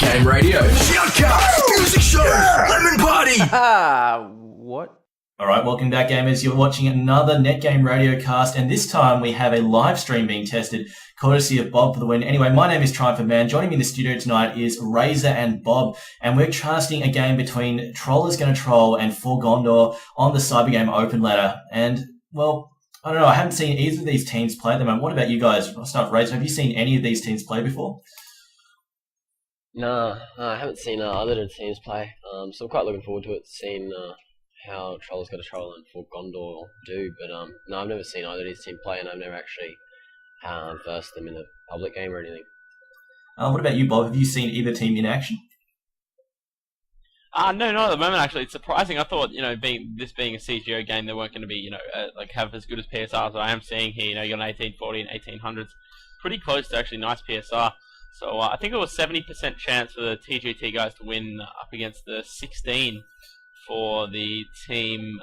Game Radio, shoutcasts, music shows, lemon party. What? Alright, welcome back, gamers. You're watching another Netgame Radio cast, and this time we have a live stream being tested, courtesy of Bob for the win. Anyway, my name is Triumphant Man. Joining me in the studio tonight is Razor and Bob, and we're casting a game between Troller's Gonna Troll and 4GONDOR on the Cybergame Open ladder. And, well, I don't know, I haven't seen either of these teams play at the moment. What about you guys? I'll start with Razor. Have you seen any of these teams play before? No, I haven't seen other teams play, so I'm quite looking forward to it, seeing how Troller's Gonna Troll and 4GONDOR do, but no, I've never seen either of these teams play, and I've never actually versed them in a public game or anything. What about you, Bob? Have you seen either team in action? No, not at the moment, actually. It's surprising. I thought, being a CGO game, they weren't going to be, have as good as PSR as I am seeing here. You got an 1840 and 1800s. Pretty close to actually nice PSR. So I think it was 70% chance for the TGT guys to win up against the 16 for the team.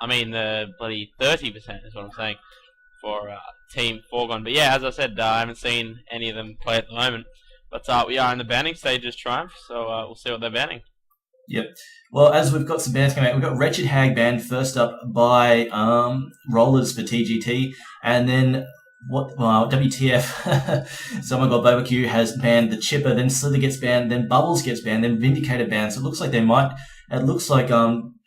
The bloody 30% is what I'm saying for Team 4GON. But yeah, as I said, I haven't seen any of them play at the moment. But we are in the banning stages, Triumph, so we'll see what they're banning. Yep. Well, as we've got some bans coming out, we've got Wretched Hag banned first up by Rollers for TGT, and then WTF, Someone Got Barbecue has banned the Chipper, then Slither gets banned, then Bubbles gets banned, then Vindicator banned. So it looks like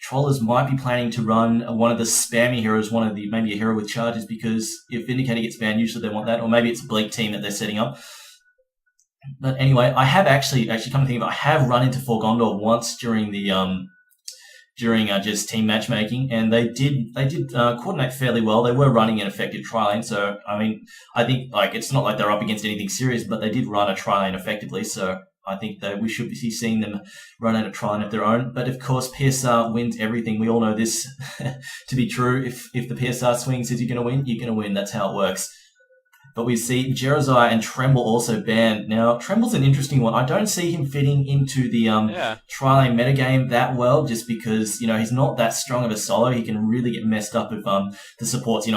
Trollers might be planning to run one of the spammy heroes, maybe a hero with charges, because if Vindicator gets banned, usually they want that, or maybe it's a Bleak team that they're setting up. But anyway, I have actually come to think of it, I have run into 4GONDOR once during just team matchmaking, and they did coordinate fairly well. They were running an effective tri-lane, so I think it's not like they're up against anything serious, but they did run a tri-lane effectively, so I think that we should be seeing them run out a tri-lane of their own. But of course, PSR wins everything. We all know this to be true. If the PSR swing says you're going to win, you're going to win. That's how it works. But we see Jerizai and Tremble also banned. Now, Tremble's an interesting one. I don't see him fitting into the tri-lane metagame that well, just because, he's not that strong of a solo. He can really get messed up with the supports.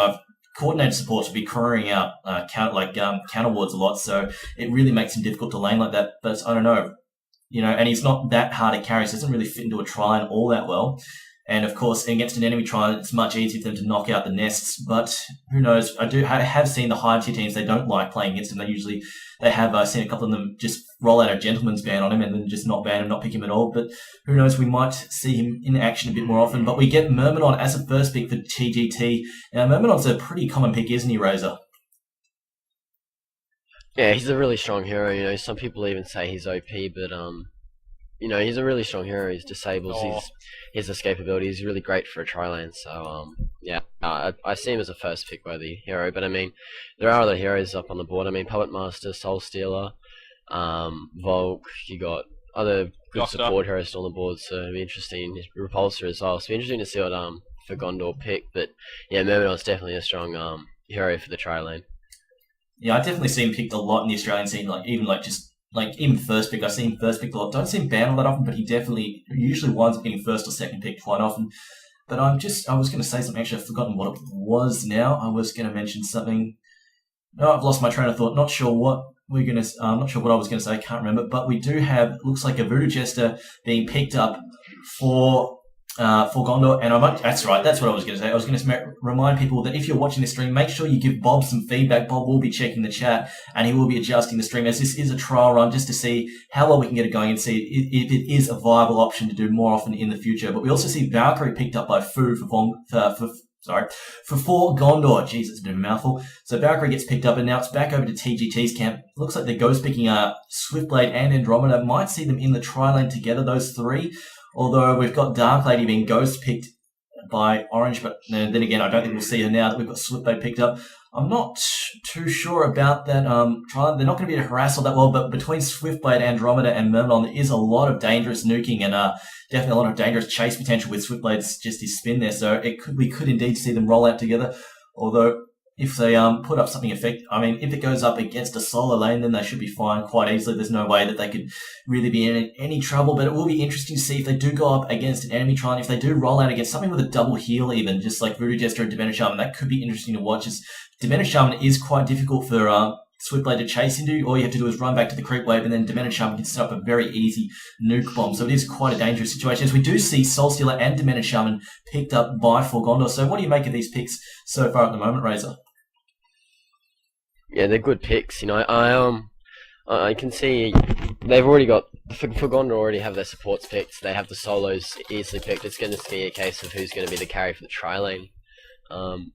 Coordinated supports will be couriering out counter wards a lot, so it really makes him difficult to lane like that. But I don't know. And he's not that hard to carry, so he doesn't really fit into a tri-lane all that well. And of course, against an enemy tri-lane, it's much easier for them to knock out the nests. But who knows? I have seen the higher tier teams, they don't like playing against him. They have seen a couple of them just roll out a gentleman's ban on him and then just not ban him, not pick him at all. But who knows? We might see him in action a bit more often. But we get Myrmidon as a first pick for TGT. Now, Myrmidon's a pretty common pick, isn't he, Razor? Yeah, he's a really strong hero. Some people even say he's OP, but he's a really strong hero. He's disables. He has escapability. He's really great for a tri-lane. So, I see him as a first pick worthy hero. But there are other heroes up on the board. Puppet Master, Soul Stealer, Volk. You got other good support heroes on the board. So it'll be interesting. Repulsor as well. So it'll be interesting to see what 4GONDOR pick. But yeah, Myrmidon's definitely a strong hero for the tri-lane. Yeah, I definitely see him picked a lot in the Australian scene. Even first pick, I see him first pick a lot. Don't see him banned all that often, but he definitely usually winds up getting first or second pick quite often. But I was going to say something, actually I've forgotten what it was now. I was going to mention something. No, I've lost my train of thought. Not sure what I was going to say, can't remember. But we do have, looks like a Voodoo Jester being picked up for 4GONDOR, and that's right, that's what I was going to say. I was going to remind people that if you're watching this stream, make sure you give Bob some feedback. Bob will be checking the chat, and he will be adjusting the stream, as this is a trial run, just to see how well we can get it going and see if it is a viable option to do more often in the future. But we also see Valkyrie picked up by Fu for 4GONDOR. Jeez, it's a bit of a mouthful. So Valkyrie gets picked up, and now it's back over to TGT's camp. Looks like they're ghost picking Swiftblade and Andromeda. Might see them in the tri-lane together, those three. Although we've got Dark Lady being ghost picked by Orange, but then again, I don't think we'll see her now that we've got Swiftblade picked up. I'm not too sure about that trial. They're not going to be able to harass all that well, but between Swiftblade, Andromeda, and Myrmidon, there is a lot of dangerous nuking and definitely a lot of dangerous chase potential with Swiftblade's just his spin there. So we could indeed see them roll out together. Although if they put up something effective, if it goes up against a solo lane, then they should be fine quite easily. There's no way that they could really be in any trouble, but it will be interesting to see if they do go up against an enemy trial, if they do roll out against something with a double heal even, just like Voodoo Jester and Dimension Shaman. That could be interesting to watch, as Dimension Shaman is quite difficult for Switchblade to chase into. All you have to do is run back to the creep wave, and then Demented Shaman can set up a very easy nuke bomb. So it is quite a dangerous situation. As we do see Soul Stealer and Demented Shaman picked up by 4GONDOR. So what do you make of these picks so far at the moment, Razor? Yeah, they're good picks. You know, I can see they've already got 4GONDOR already have their supports picked. They have the solos easily picked. It's going to be a case of who's going to be the carry for the tri-lane.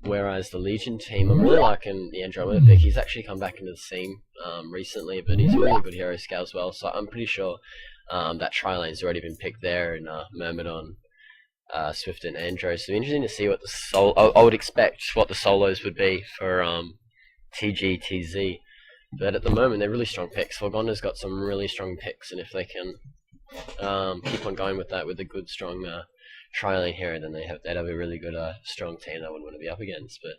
Whereas the Legion team, I'm really liking the Andromeda pick. He's actually come back into the scene recently, but he's a really good hero scale as well. So I'm pretty sure that tri-lane's already been picked there in Myrmidon, Swift, and Andro. So interesting to see what the I would expect what the solos would be for TG, TZ. But at the moment, they're really strong picks. 4GONDOR's got some really strong picks, and if they can keep on going with that with a good, strong tri-lane hero, then they'd have a really good, strong team that I would want to be up against. But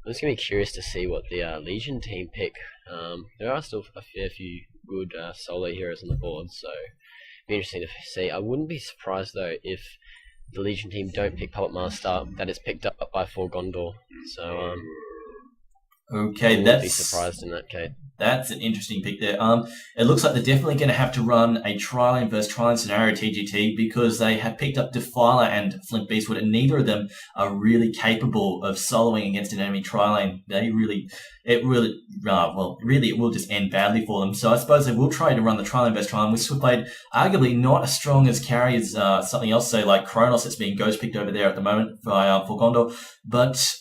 I'm just going to be curious to see what the Legion team pick. There are still a fair few good solo heroes on the board, so it'd be interesting to see. I wouldn't be surprised, though, if the Legion team don't pick Puppet Master, that it's picked up by 4GONDOR. So, Okay, I wouldn't be surprised in that case. That's an interesting pick there. It looks like they're definitely going to have to run a tri-lane versus tri-lane scenario TGT because they have picked up Defiler and Flint Beastwood, and neither of them are really capable of soloing against an enemy tri-lane. It will just end badly for them. So I suppose they will try to run the tri-lane versus tri-lane with Switchblade, arguably not as strong as carry as something else, say like Kronos that's being ghost picked over there at the moment by 4GONDOR, but.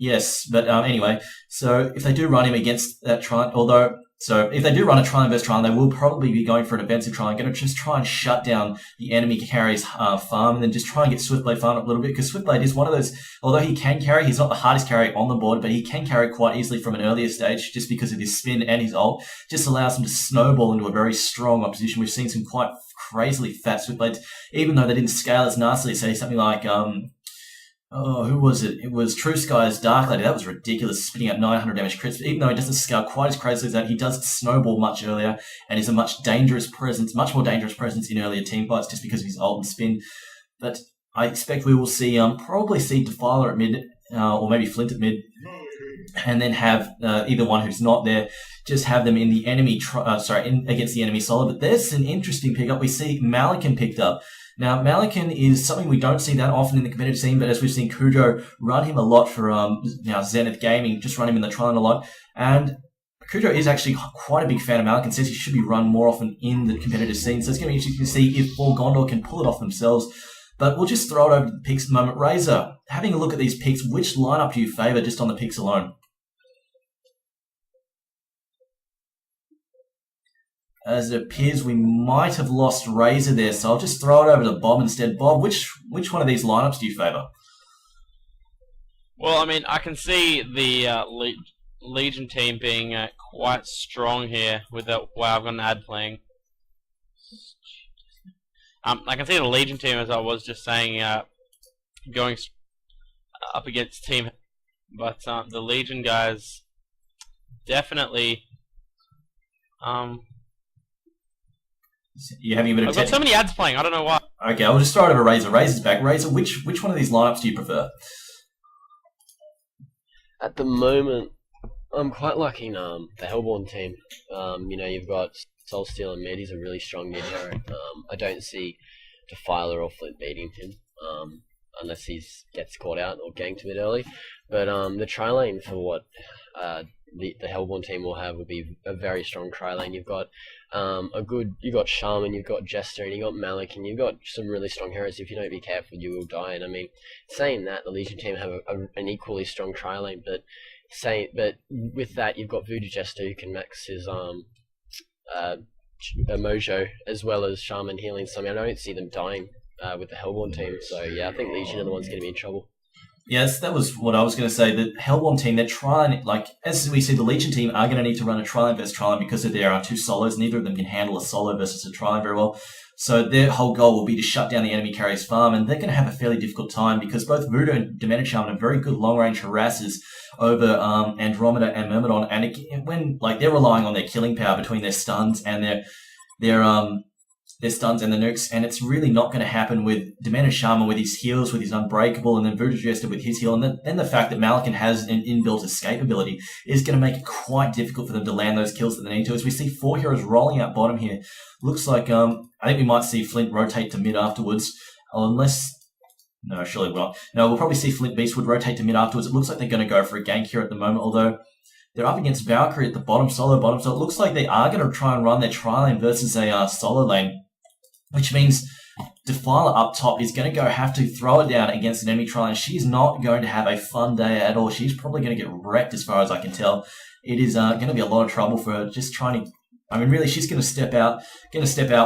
Yes, but anyway, so if they do run him against that if they do run a tri-lane versus tri-lane, they will probably be going for an offensive tri-lane, going to just try and shut down the enemy carry's farm, and then just try and get Swiftblade farmed up a little bit, because Swiftblade is one of those, although he can carry, he's not the hardest carry on the board, but he can carry quite easily from an earlier stage, just because of his spin and his ult, just allows him to snowball into a very strong opposition. We've seen some quite crazily fat Swiftblades, even though they didn't scale as nastily, say something like, who was it? It was True Sky's Dark Lady. That was ridiculous, spitting out 900 damage crits. But even though he doesn't scale quite as crazy as that, he does snowball much earlier and is a much more dangerous presence in earlier team fights just because of his ult and spin. But I expect we will see, probably see Defiler at mid, or maybe Flint at mid, and then have either one who's not there, just have them in the enemy, against the enemy solo. But there's an interesting pickup. We see Malikan picked up. Now, Malikan is something we don't see that often in the competitive scene, but as we've seen Cujo run him a lot for Zenith Gaming, just run him in the Tron a lot. And Cujo is actually quite a big fan of Malikan, says he should be run more often in the competitive scene. So it's going to be interesting to see if 4GONDOR can pull it off themselves. But we'll just throw it over to the picks at the moment. Razor, having a look at these picks, which lineup do you favour just on the picks alone? As it appears, we might have lost Razor there, so I'll just throw it over to Bob instead. Bob, which one of these lineups do you favour? Well, I mean, I can see the Legion team being quite strong here with the way I've got an ad playing. I can see the Legion team, as I was just saying, going up against team, but the Legion guys definitely. You're having a bit of I've got so many ads playing, I don't know why. Okay, I'll just throw it over Razor. Razor's back. Razor, which one of these lineups do you prefer? At the moment, I'm quite liking the Hellborn team. You've got Soulsteel and mid. He's a really strong mid hero. I don't see Defiler or Flint beating him, unless he gets caught out or ganked mid early. But the tri-lane for what the Hellborn team will have will be a very strong tri-lane. You've got you've got Shaman, you've got Jester, and you've got Malik, and you've got some really strong heroes. If you don't be careful, you will die. And I mean, saying that, the Legion team have an equally strong tri-lane, but with that, you've got Voodoo Jester who can max his Mojo, as well as Shaman healing something. I don't see them dying with the Hellborn team. So yeah, I think Legion are the ones going to be in trouble. Yes, that was what I was going to say. The Hellborn team, they're trying, as we see, the Legion team are going to need to run a tri-lane versus tri-lane because there are two solos. Neither of them can handle a solo versus a tri-lane very well. So their whole goal will be to shut down the enemy carrier's farm, and they're going to have a fairly difficult time because both Voodoo and Demented Shaman are very good long-range harassers over Andromeda and Myrmidon, and when they're relying on their killing power between their stuns and their their stuns and the nukes, and it's really not going to happen with Demented Shaman with his heals, with his Unbreakable, and then Voodoo Jester with his heal, and then the fact that Malakin has an inbuilt escape ability is going to make it quite difficult for them to land those kills that they need to. As we see 4 heroes rolling out bottom here, looks like I think we might see Flint rotate to mid afterwards, unless... No, surely not. No, we'll probably see Flint Beastwood rotate to mid afterwards. It looks like they're going to go for a gank here at the moment, although they're up against Valkyrie at the bottom, solo bottom, so it looks like they are going to try and run their tri-lane versus a solo lane, which means Defiler up top is going to have to throw it down against an enemy tri-lane. She's not going to have a fun day at all. She's probably going to get wrecked as far as I can tell. It is going to be a lot of trouble for her just trying to... I mean, really, she's going to step out.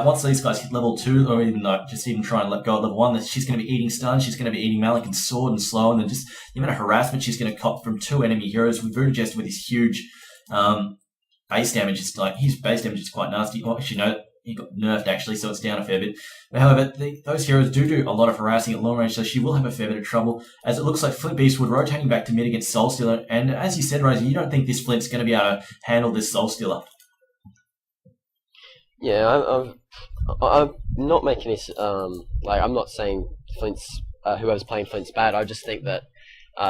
Once these guys hit level 2, or even just even try and let go at level 1, she's going to be eating stun, she's going to be eating Malakin's sword and slow, and then just the amount of harassment she's going to cop from 2 enemy heroes, with Voodoo Jester with his huge base damage. It's like, his base damage is quite nasty. Oh, actually, no, he got nerfed, actually, so it's down a fair bit. But however, those heroes do a lot of harassing at long range, so she will have a fair bit of trouble, as it looks like Flint Beastwood rotating back to mid against Soul Stealer, and as you said, Rosie, you don't think this Flint's going to be able to handle this Soul Stealer? Yeah, I'm not making this, I'm not saying Flint's, whoever's playing Flint's bad. I just think that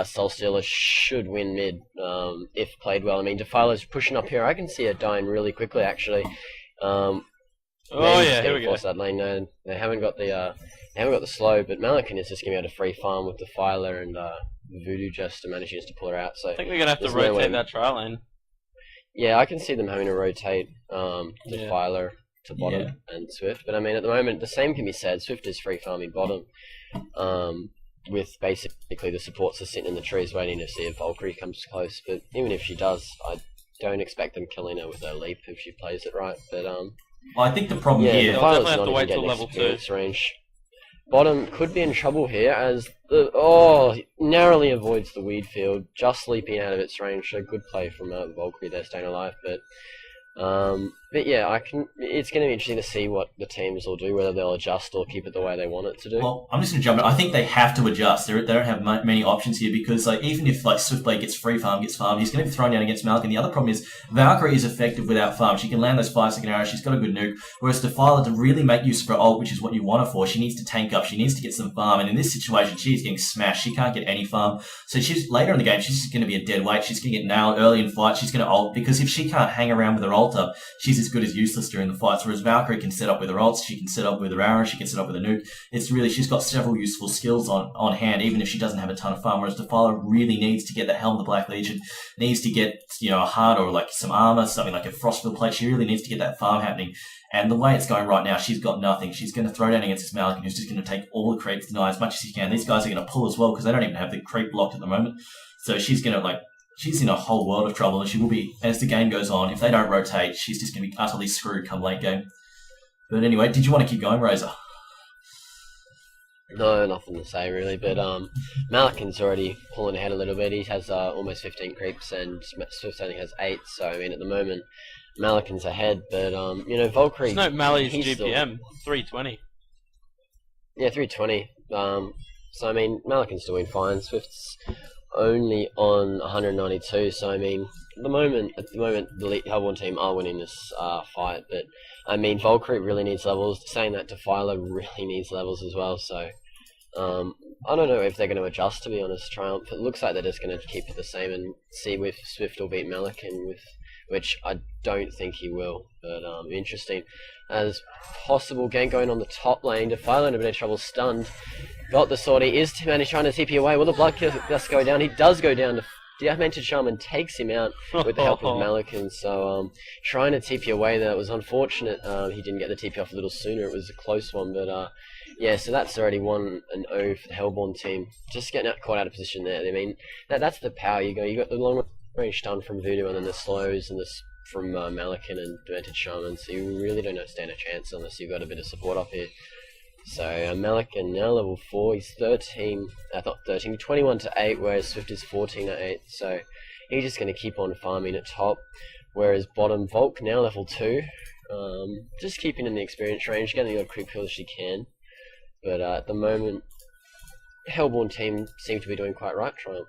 Soul Stealer should win mid if played well. I mean, Defiler's pushing up here. I can see her dying really quickly, actually. Oh yeah, here we go. Force that lane. No, they haven't got the slow, but Malakin is just going to be able to free farm with Defiler and Voodoo Jester managing to pull her out. So I think we're going to have to rotate that tri lane. Yeah, I can see them having to rotate Defiler to bottom and Swift, but I mean, at the moment, the same can be said. Swift is free farming bottom, with basically the supports are sitting in the trees waiting to see if Valkyrie comes close. But even if she does, I don't expect them killing her with her leap if she plays it right. But well, I think the problem here, they'll definitely have to wait till level 2 range. Bottom could be in trouble here as narrowly avoids the weed field, just leaping out of its range. So good play from Valkyrie there, staying alive. But yeah, it's going to be interesting to see what the teams will do, whether they'll adjust or keep it the way they want it to do. Well, I'm just going to jump in. I think they have to adjust. They don't have many options here because, like, even if Swiftblade gets farmed, he's going to be thrown down against Malkin. The other problem is Valkyrie is effective without farm. She can land those 5-second arrows. She's got a good nuke. Whereas Defiler, to really make use of her ult, which is what you want her for, she needs to tank up. She needs to get some farm. And in this situation, she's getting smashed. She can't get any farm. So later in the game, she's just going to be a dead weight. She's going to get nailed early in fight. She's going to ult because if she can't hang around with her ult up, she's as good as useless during the fights, whereas Valkyrie can set up with her ults, she can set up with her arrow, she can set up with a nuke. It's really, she's got several useful skills on hand, even if she doesn't have a ton of farm, whereas Defiler really needs to get that Helm of the Black Legion, needs to get, a heart or like some armor, something like a Frostfield plate. She really needs to get that farm happening. And the way it's going right now, she's got nothing. She's going to throw down against this Malakin, who's just going to take all the creeps, deny as much as he can. These guys are going to pull as well, because they don't even have the creep blocked at the moment. So she's going to, she's in a whole world of trouble, and she will be, as the game goes on, if they don't rotate, she's just going to be utterly screwed come late game. But anyway, did you want to keep going, Razor? No, nothing to say really, but Malakin's already pulling ahead a little bit. He has almost 15 creeps, and Swift only has 8, so I mean, at the moment, Malakin's ahead, but, Valkyrie... Just note Mally's GPM, 320. Yeah, 320. So, I mean, Malakin's doing fine. Swift's only on 192, so I mean, at the moment, the Hellborn team are winning this fight, but I mean, Valkyrie really needs levels. Saying that, Defiler really needs levels as well, so I don't know if they're going to adjust, to be honest. Triumph, it looks like they're just going to keep it the same and see if Swift will beat Malakin, which I don't think he will, but interesting. As possible gank going on the top lane, Defiler in a bit of trouble, stunned. Got the sword, he is trying to TP away. Will the blood dust go down? He does go down. Demented Shaman takes him out with the help of Malakin. So trying to TP away there, it was unfortunate he didn't get the TP off a little sooner. It was a close one, but yeah, so that's already 1-0 for the Hellborn team. Just getting caught out of position there. I mean, that's the power you got the long range stun from Voodoo, and then the slows and from Malakin and Demented Shaman. So you really don't stand a chance unless you've got a bit of support up here. So Malakin now level 4, he's 21 to 8, whereas Swift is 14 to 8. So he's just going to keep on farming at top. Whereas bottom, Volk now level 2, just keeping in the experience range, getting the odd creep kill as she can. But at the moment, Hellborn team seem to be doing quite right, Triumph.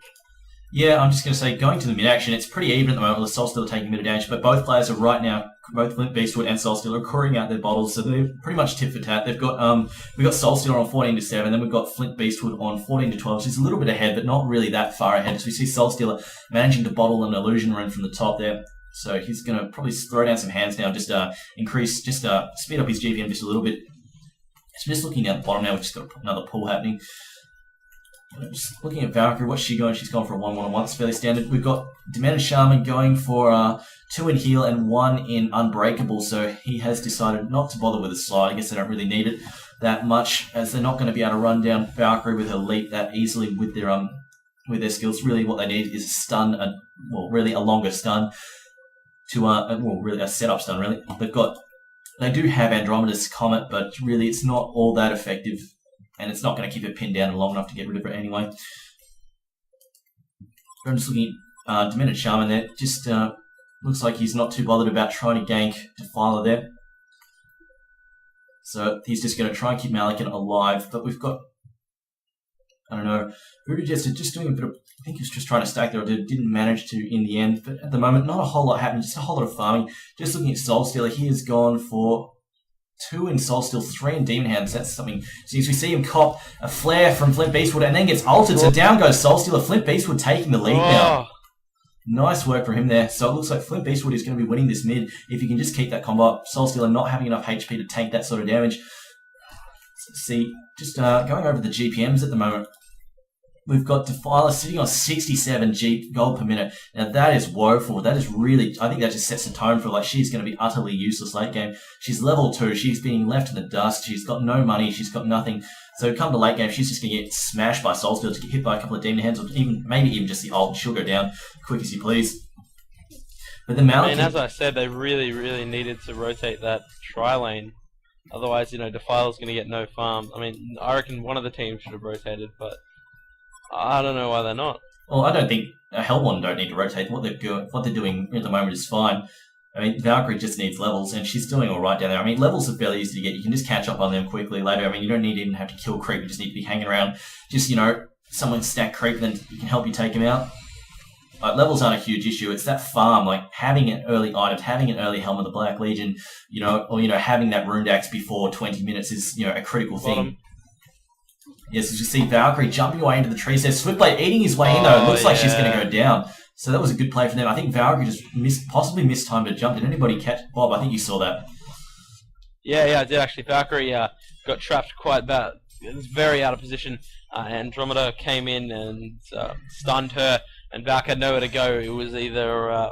Yeah, I'm just going to say, going to the mid action, it's pretty even at the moment with Solstill taking a bit of damage, but both players are right now, both Flint Beastwood and Solstill are coring out their bottles, so they're pretty much tit for tat. We've got Solstill on 14-7, then we've got Flint Beastwood on 14-12, which is a little bit ahead, but not really that far ahead. So we see Solstill managing to bottle an illusion rune from the top there. So he's going to probably throw down some hands now, just speed up his GPM just a little bit. So just looking at the bottom now, we've just got another pull happening. Just looking at Valkyrie, what's she going? She's gone for a 1-1-1. It's fairly standard. We've got Demented Shaman going for 2 in heal and 1 in Unbreakable. So he has decided not to bother with a slide. I guess they don't really need it that much, as they're not going to be able to run down Valkyrie with her leap that easily with their skills. Really, what they need is a stun, really a longer stun to really a setup stun. Really, they do have Andromeda's Comet, but really it's not all that effective. And it's not going to keep it pinned down long enough to get rid of it anyway. I'm just looking at Demented Shaman there. Just looks like he's not too bothered about trying to gank Defiler there. So he's just going to try and keep Malikan alive. But we've got, I don't know, Voodoo just doing a bit of, I think he was just trying to stack there, or didn't manage to in the end. But at the moment, not a whole lot happening, just a whole lot of farming. Just looking at Soul Stealer, he has gone for 2 in Soulsteel, 3 in Demon Hands. That's something. So as we see him cop a flare from Flint Beastwood and then gets altered. So down goes Soulstealer. Flint Beastwood taking the lead now. Nice work for him there. So it looks like Flint Beastwood is going to be winning this mid if he can just keep that combo up. Soulstealer not having enough HP to tank that sort of damage. See, just going over the GPMs at the moment. We've got Defiler sitting on 67 gold per minute. Now that is woeful. That is really, I think that just sets the tone for she's going to be utterly useless late game. She's level 2. She's being left in the dust. She's got no money. She's got nothing. So come to late game, she's just going to get smashed by Soulsteel to get hit by a couple of Demon Hands, or maybe even just the ult. She'll go down quick as you please. But the Malikan, as I said, they really, really needed to rotate that tri-lane. Otherwise, Defiler's going to get no farm. I mean, I reckon one of the teams should have rotated, but I don't know why they're not. Well, I don't think HoN don't need to rotate. What they're doing at the moment is fine. I mean, Valkyrie just needs levels, and she's doing all right down there. I mean, levels are fairly easy to get. You can just catch up on them quickly later. I mean, you don't need to even have to kill creep. You just need to be hanging around. Just, someone stack creep, then you can help you take him out. Levels aren't a huge issue. It's that farm, having an early item, having an early Helm of the Black Legion, or having that Runed Axe before 20 minutes is, a critical thing. Yes, as you see Valkyrie jumping away into the trees there. Swiftblade eating his way in though. It looks like she's going to go down. So that was a good play for them. I think Valkyrie just possibly missed time to jump. Did anybody catch? Bob, I think you saw that. Yeah, I did actually. Valkyrie got trapped quite bad. It was very out of position. Andromeda came in and stunned her, and Valk had nowhere to go. It was either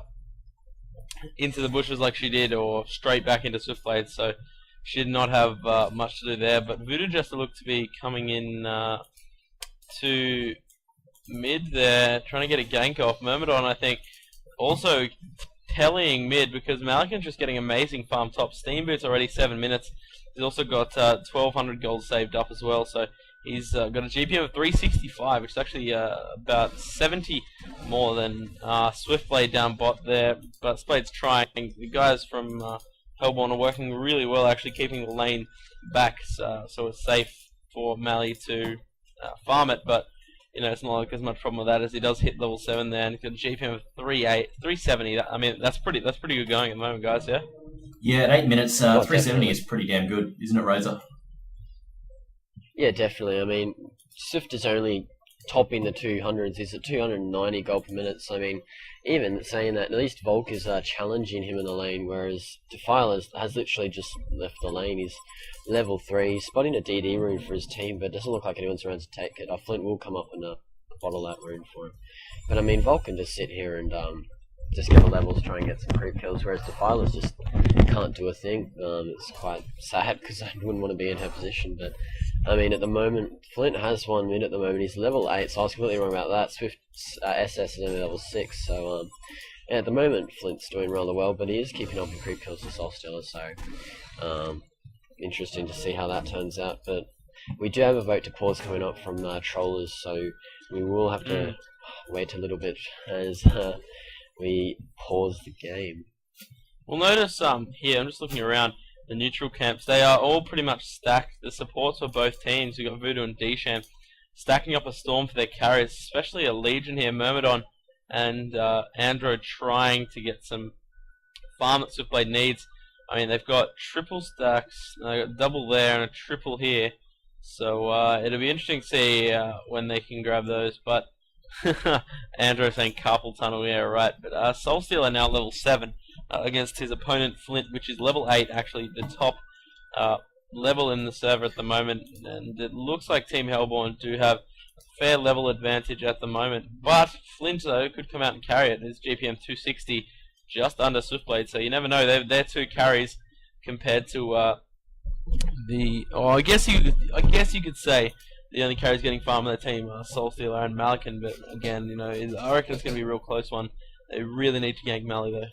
into the bushes like she did, or straight back into Swiftblade. So she did not have much to do there, but Voodoo Jester looked to be coming in to mid there, trying to get a gank off. Myrmidon, I think, also telling mid, because Malikan's just getting amazing farm top. Steamboot's already 7 minutes. He's also got 1,200 gold saved up as well, so he's got a GPM of 365, which is actually about 70 more than Swiftblade down bot there. But Swiftblade's trying. The guys from Hellborn are working really well, actually keeping the lane back, so it's safe for Mally to farm it. But it's not like as much problem with that, as he does hit level 7 there, and he's got a GPM of 370. I mean, that's pretty good going at the moment, guys. Yeah. Yeah, at 8 minutes, 370 is pretty damn good, isn't it, Razor? Yeah, definitely. I mean, Swift is only topping the 200s. He's at 290 gold per minute. So, I mean, even saying that, at least Volk is challenging him in the lane, whereas Defiler has literally just left the lane. He's level 3, spotting a DD rune for his team, but it doesn't look like anyone's around to take it. Flint will come up and bottle that rune for him. But, I mean, Volk can just sit here and just get the levels, try and get some creep kills, whereas Defiler just can't do a thing. It's quite sad, because I wouldn't want to be in her position, but I mean, at the moment, Flint has 1 mid at the moment. He's level 8, so I was completely wrong about that. Swift's SS is only level 6, so yeah, at the moment, Flint's doing rather well, but he is keeping up in creep kills with Soul Stealer, so interesting to see how that turns out. But we do have a vote to pause coming up from trollers, so we will have to wait a little bit as we pause the game. Well, notice here, I'm just looking around the neutral camps. They are all pretty much stacked. The supports for both teams, we've got Voodoo and Dsham, stacking up a storm for their carriers, especially a Legion here, Myrmidon and Andro trying to get some farm that Swiftblade needs. I mean, they've got triple stacks, they've got double there and a triple here. So it'll be interesting to see when they can grab those. But Andro saying carpal tunnel, yeah, right. But Soulstealer now level 7 against his opponent Flint, which is level 8, actually the top level in the server at the moment. And it looks like Team Hellborn do have a fair level advantage at the moment. But Flint, though, could come out and carry it. His GPM 260, just under Swiftblade. So you never know. They're 2 carries compared to I guess you could say the only carries getting farm on their team are Soulstealer and Malikan, but again, you know, I reckon it's going to be a real close one. They really need to gank Mali though.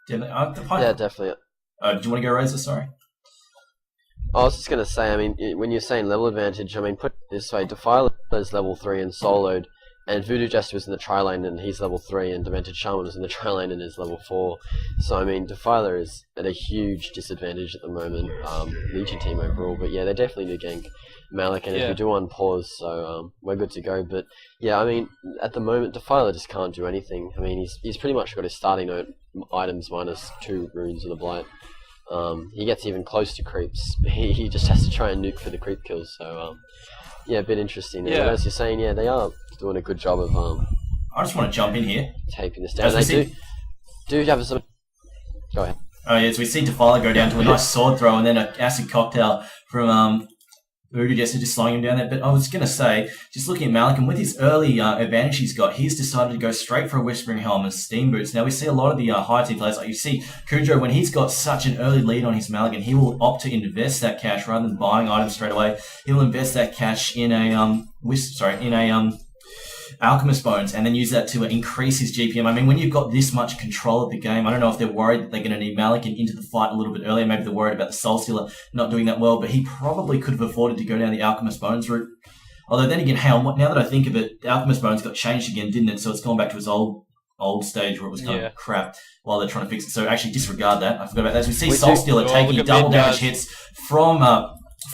Yeah, definitely. Do you want to go, Razor? Sorry. I was just going to say, I mean, when you're saying level advantage, I mean, put it this way, Defiler is level 3 and soloed, and Voodoo Jester was in the tri-lane and he's level 3, and Demented Shaman was in the tri-lane and is level 4. So, I mean, Defiler is at a huge disadvantage at the moment, Legion team overall. But yeah, they definitely do gank Malik, and if we do on pause, so we're good to go. But yeah, I mean, at the moment, Defiler just can't do anything. I mean, he's pretty much got his starting items minus 2 runes of the Blight. He gets even close to creeps. He just has to try and nuke for the creep kills. So, yeah, a bit interesting. Yeah. As you're saying, yeah, they are doing a good job of I just want to jump in here. Taping this down. They do have some. Go ahead. Oh yes, we see Defiler go down to a nice sword throw and then an acid cocktail from Voodoo Jester just slowing him down there. But I was going to say, just looking at Malik, and with his early advantage he's got, he's decided to go straight for a Whispering Helm and Steam Boots. Now we see a lot of the high tier players, like you see Kujo, when he's got such an early lead on his Malik, and he will opt to invest that cash rather than buying items straight away. He will invest that cash in a Alchemist Bones, and then use that to increase his GPM. I mean, when you've got this much control of the game, I don't know if they're worried that they're going to need Malikan into the fight a little bit earlier. Maybe they're worried about the Soulstealer not doing that well, but he probably could have afforded to go down the Alchemist Bones route. Although then again, now that I think of it, the Alchemist Bones got changed again, didn't it? So it's gone back to its old stage where it was kind of crap while they're trying to fix it. So actually disregard that. I forgot about that. As we see Soulstealer taking double damage hits from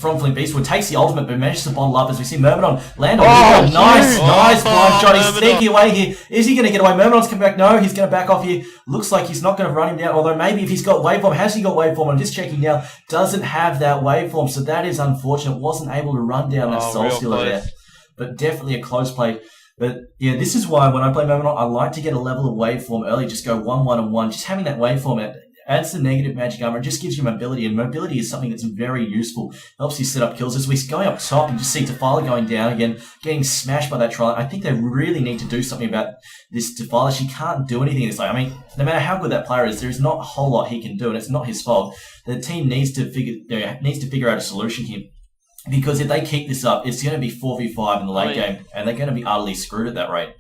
Flint Beastwood, takes the ultimate but manages to bottle up as we see Myrmidon land on nice blind shot. He's sneaky away here. Is he going to get away? Myrmidon's coming back. No, he's going to back off here. Looks like he's not going to run him down, although maybe if he's got waveform. Has he got waveform? I'm just checking now. Doesn't have that waveform, so that is unfortunate. Wasn't able to run down that Soulstealer there. But definitely a close play. But yeah, this is why when I play Myrmidon, I like to get a level of waveform early. Just go 1-1 and 1. Just having that waveform adds the negative magic armor. It just gives you mobility, and mobility is something that's very useful. Helps you set up kills. As we're going up top and just see Defiler going down again, getting smashed by that trial. I think they really need to do something about this Defiler. She can't do anything in this. I mean, no matter how good that player is, there is not a whole lot he can do, and it's not his fault. The team needs to figure out a solution here. Because if they keep this up, it's going to be 4v5 in the late game, and they're going to be utterly screwed at that rate.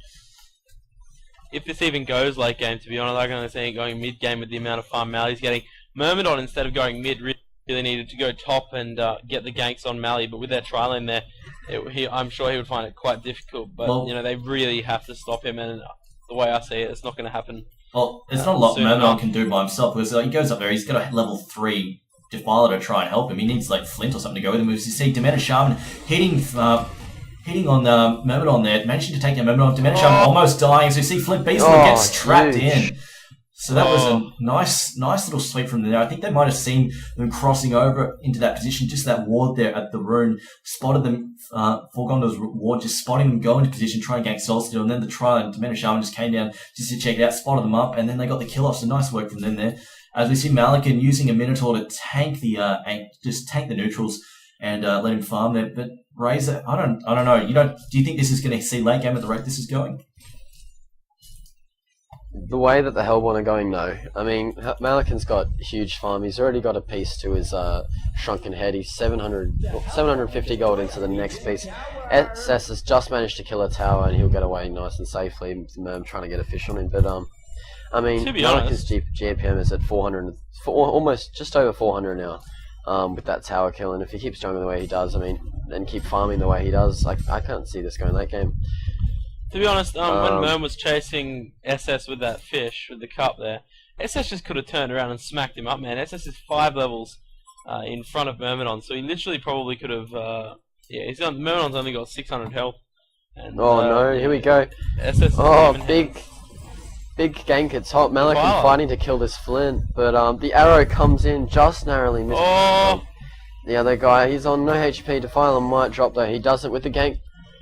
If this even goes late game, to be honest, I'm going to see it going mid game with the amount of farm Mali's getting. Myrmidon, instead of going mid, really needed to go top and get the ganks on Mali, but with that tri-lane there, I'm sure he would find it quite difficult. But you know, they really have to stop him, and the way I see it, it's not going to happen. Well, there's not a lot Myrmidon can do by himself, because he goes up there, he's got a level 3 Defiler to try and help him. He needs like Flint or something to go with him. As you see, Demented Shaman hitting on the Myrmidon there, managing to take down Myrmidon. Demented Shaman almost dying. So you see Flint Beastwood gets trapped in. So that was a nice little sweep from there. I think they might have seen them crossing over into that position, just that ward there at the rune, spotted them, 4GONDOR's ward, just spotting them go into position, try and gank Soulstealer, and then the trial and Demented Shaman just came down just to check it out, spotted them up, and then they got the kill off. So nice work from them there. As we see Malikan using a Minotaur to tank the neutrals and let him farm there. But Razor, I don't know. Do you think this is going to see late game at the rate this is going? The way that the Hellborn are going, no. I mean, Malikan's got huge farm. He's already got a piece to his shrunken head. He's 750 gold into the next piece. SS has just managed to kill a tower, and he'll get away nice and safely. I'm trying to get a fish on him, but I mean, Malikan's GPM is at 400, almost just over 400 now, with that tower kill. And if he keeps jumping the way he does, I mean, and keep farming the way he does, like, I can't see this going late game. To be honest, when Merm was chasing SS with that fish, with the cup there, SS just could have turned around and smacked him up, man. SS is 5 levels in front of Myrmidon, so he literally probably could have Yeah, Myrmidon's only got 600 health. And, Oh no, here we go. SS Oh, big gank at top. Malikan Wow. fighting to kill this Flint, but the arrow comes in just narrowly missing. Oh, The other guy, he's on no HP. Defiler might drop though. He does it with the gank.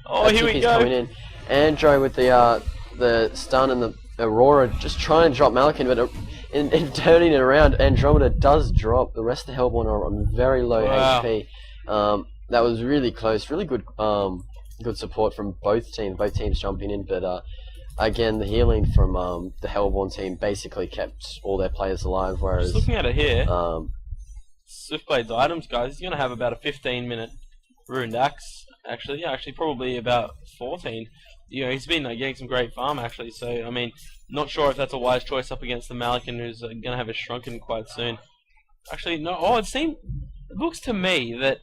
oh, here we He's go. coming in. Andro with the stun and the Aurora just trying to drop Malikan, but in turning it around, Andromeda does drop. The rest of the Hellborn are on very low Wow. HP. That was really close. Really good good support from both teams. Both teams jumping in, but again, the healing from the Hellborn team basically kept all their players alive. Whereas Just looking at it here, um, Swiftblade's items, guys, he's going to have about a 15-minute ruined axe. Actually, probably about 14. You know, he's been getting some great farm actually. So I mean, not sure if that's a wise choice up against the Malikan, who's going to have a shrunken quite soon. Actually, no. Oh, it looks to me that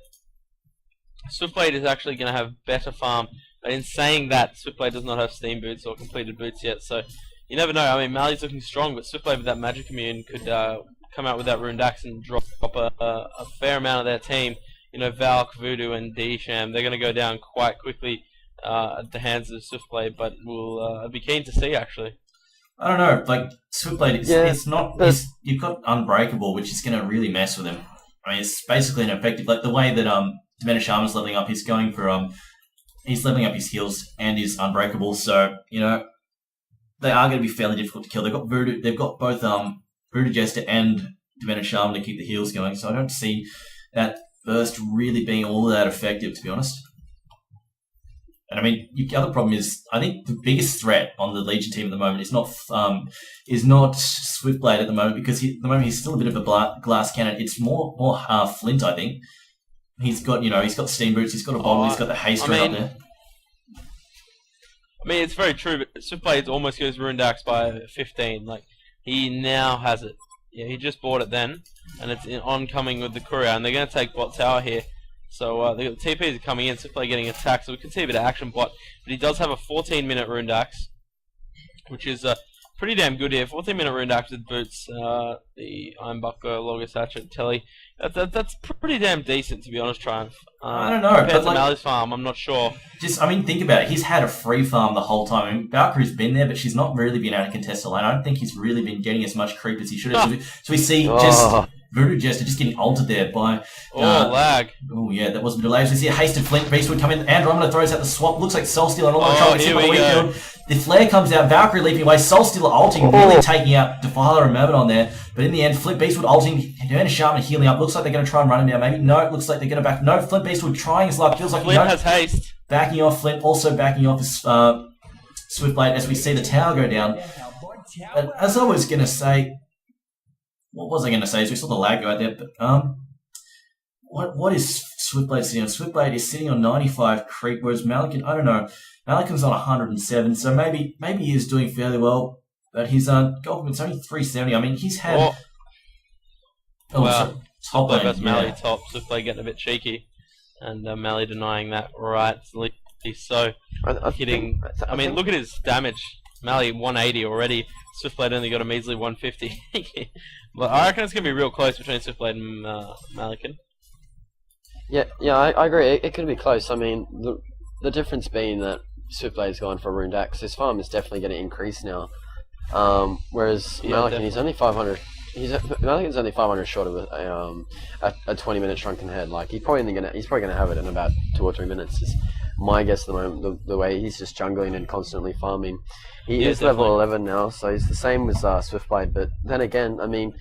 Swiftblade is actually going to have better farm. In saying that, Swiftblade does not have steam boots or completed boots yet, so you never know. I mean, Mali's looking strong, but Swiftblade with that magic immune could come out with that ruined axe and drop a fair amount of their team. You know, Valk, Voodoo, and D-Sham, they're going to go down quite quickly at the hands of Swiftblade, but we'll be keen to see, actually. I don't know, like, Swiftblade, Yeah, it's not... you've got Unbreakable, which is going to really mess with him. I mean, it's basically ineffective. Like, the way that Diminished Armor's leveling up, he's going for... he's leveling up his heals and his Unbreakable, so, you know, they are going to be fairly difficult to kill. They've got both Voodoo Jester and Diminished Armor to keep the heals going, so I don't see that burst really being all that effective, to be honest. And I mean, the other problem is, I think the biggest threat on the Legion team at the moment is not Swiftblade at the moment, because at the moment he's still a bit of a glass cannon. It's more Flint, I think. He's got the steam boots, he's got a bottle, he's got the haste right up there. I mean, it's very true, but Swiftblade almost goes ruined axe by 15. Like, he now has it. Yeah, he just bought it then, and it's oncoming with the courier, and they're going to take bot tower here. So the TPs are coming in, Swiftblade getting attacked, so we can see a bit of action bot. But he does have a 14-minute ruined axe, which is pretty damn good here. 14-minute ruined axe with boots, the Ironbuckler, Logos Hatchet, Telly. That's pretty damn decent, to be honest, Triumph. I don't know. Compared to Mali's farm, I'm not sure. Think about it. He's had a free farm the whole time. I mean, Valkyrie's been there, but she's not really been able to contest the lane. I don't think he's really been getting as much creep as he should have. So we see just Voodoo Jester just getting altered there by... lag. Oh, yeah, that was a bit delayed. So we see a hasted Flint Beast would come in. Andromeda throws out the swap. Looks like Soul Stealer and all the trouble. Here we go. The flare comes out. Valkyrie leaping away. Soul Stealer ulting, really taking out Defiler and Myrmidon there. But in the end, Flint Beastwood ulting, Diminished Armor healing up. Looks like they're going to try and run him down. Maybe no. It looks like they're going to back. No, Flint Beastwood trying his luck. Feels like Flint has haste. Backing off Flint. Also backing off his Swiftblade as we see the tower go down. And as I was going to say, what was I going to say? As we saw the lag go out there, but what is Swiftblade sitting on? Swiftblade is sitting on 95 creep, whereas Malikan, I don't know. Malikan's on 107, so maybe he is doing fairly well. But his gold it's only 370. I mean, he's had. Top lane versus Mali top. Swiftblade getting a bit cheeky, and Mali denying that rightly so. I mean, look at his damage. Mali 180 already. Swiftblade only got a measly 150. But I reckon it's gonna be real close between Swiftblade and Malikan. Yeah, I agree. It could be close. I mean, the difference being that Swiftblade's gone for a ruined axe. His farm is definitely going to increase now. Whereas Malikan, he's only 500. Malikan's only 500 short of a 20-minute shrunken head. Like he's probably gonna have it in about 2 or 3 minutes. Is my guess at the moment. The way he's just jungling and constantly farming. He is definitely. level 11 now, so he's the same as Swiftblade. But then again, I mean,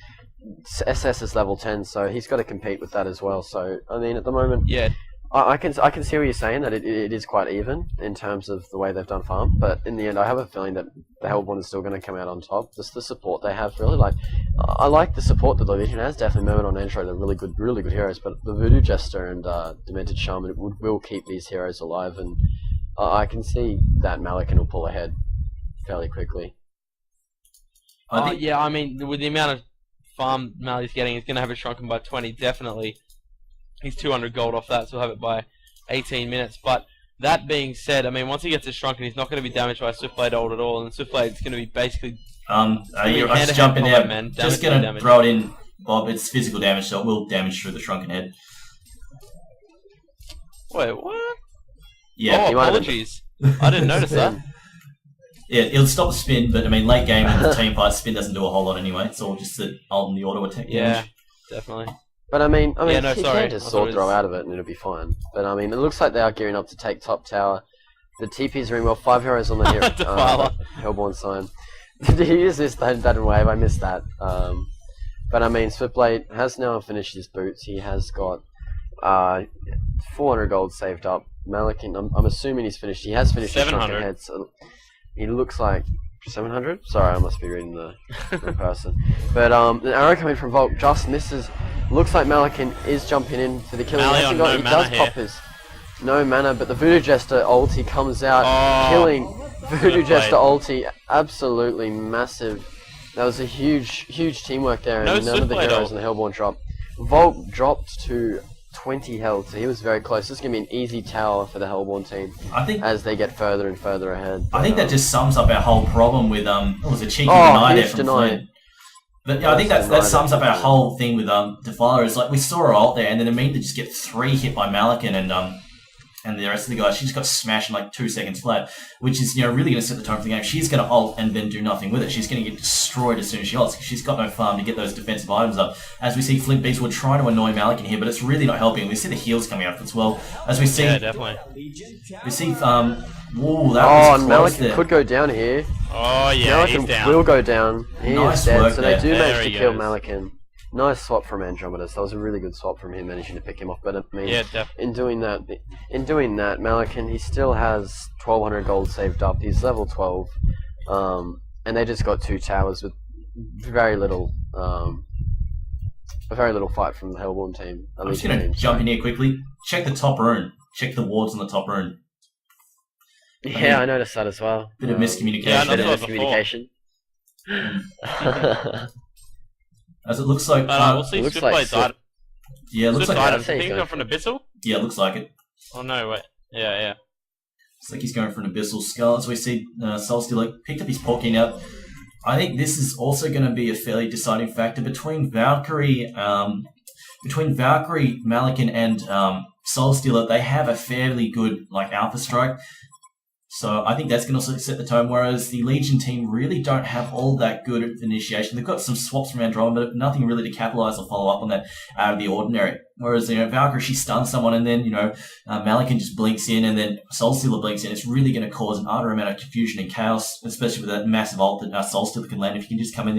SS is level 10, so he's got to compete with that as well. So I mean, at the moment, Yeah. I can see what you're saying, that it is quite even in terms of the way they've done farm, but in the end I have a feeling that the Hellborn is still going to come out on top. Just the support they have, really. Like, I like the support that the Legion has. Definitely Myrmidon and Antro, they're really good heroes, but the Voodoo Jester and Demented Shaman will keep these heroes alive, and I can see that Malikan will pull ahead fairly quickly. Yeah, I mean, with the amount of farm Mali's getting, he's going to have it shrunken by 20, definitely. He's 200 gold off that, so he'll have it by 18 minutes. But that being said, I mean, once he gets it shrunken, he's not going to be damaged by Swiftblade ult at all, and Swiftblade's going to be basically... I just jump in there. Just going to throw it in, Bob. It's physical damage, so it will damage through the shrunken head. Wait, what? Yeah, Oh, he might have- apologies. I didn't notice that. yeah, it'll stop the spin, but I mean, late game in the team fight, spin doesn't do a whole lot anyway. It's all just the ult and the auto attack damage. Yeah, definitely. But I mean, Yeah, no, he sorry. can just I thought sword it throw was- out of it and it'll be fine. But I mean, it looks like they are gearing up to take top tower. The TP's ring well. 5 heroes on the Defiler. Hellborn sign. Did he use this that in wave? I missed that. But I mean, Swiftblade has now finished his boots. He has got 400 gold saved up. Malakin, I'm assuming he's finished. He has finished his 700. shrunken head. So he looks like 700. Sorry, I must be reading the wrong person. But an arrow coming from Volk just misses. Looks like Malakin is jumping in for the kill. Malion, no He mana does here. pop his no mana, but the Voodoo Jester ulti comes out, Oh, killing Voodoo good Jester play. ulti. Absolutely massive. That was a huge teamwork there, No and none of the Swiftblade heroes ult. in the Hellborn drop. Volk dropped to 20 health, so he was very close. This is going to be an easy tower for the Hellborn team I think as they get further and further ahead. I think that just sums up our whole problem with what was a cheeky Oh, deny there huge from deny. Flynn. But yeah, I think that Denied sums it. up our whole thing with Defiler is like we saw her ult there and then immediately just get 3 hit by Malakin and the rest of the guys. She just got smashed in like 2 seconds flat, which is really going to set the tone for the game. She's going to ult and then do nothing with it. She's going to get destroyed as soon as she ults because she's got no farm to get those defensive items up. As we see, Flint Beast will try to annoy Malakin here, but it's really not helping. We see the heals coming out as well. As we see, Yeah, definitely. we see. Whoa, that Oh, was and close Malakin there. could go down here. Oh, yeah, he's Malakin down. will go down. He Nice is dead, work so there. they do There manage to he kill goes. Malakin. Nice swap from Andromeda. That was a really good swap from him managing to pick him off. But I mean, Yeah, definitely. in doing that, Malakin, he still has 1,200 gold saved up. He's level 12, and they just got 2 towers with very little, a very little fight from the Hellborn team. I'm just going to jump in here quickly. Check the top rune. Check the wards on the top rune. Yeah, I noticed that as well. Bit of miscommunication. Yeah, I Bit noticed of that before. miscommunication. As it looks like, But we'll see looks Swiftblade like died. yeah, it looks like, Yeah, items. that's how I he's think he's going gone for an Abyssal? yeah, it looks like it. Oh, no, wait. Yeah. Looks like he's going for an Abyssal Skull. As we see, Soulstealer picked up his Porky now. I think this is also going to be a fairly deciding factor between Valkyrie, Malakin, and Soulstealer. They have a fairly good Alpha Strike. So I think that's going to also set the tone, whereas the Legion team really don't have all that good initiation. They've got some swaps from Andromeda, but nothing really to capitalize or follow up on that out of the ordinary. Whereas, Valkyrie, she stuns someone, and then, Malakin just blinks in, and then Soulstealer blinks in. It's really going to cause an utter amount of confusion and chaos, especially with that massive ult that Soulstealer can land if he can just come in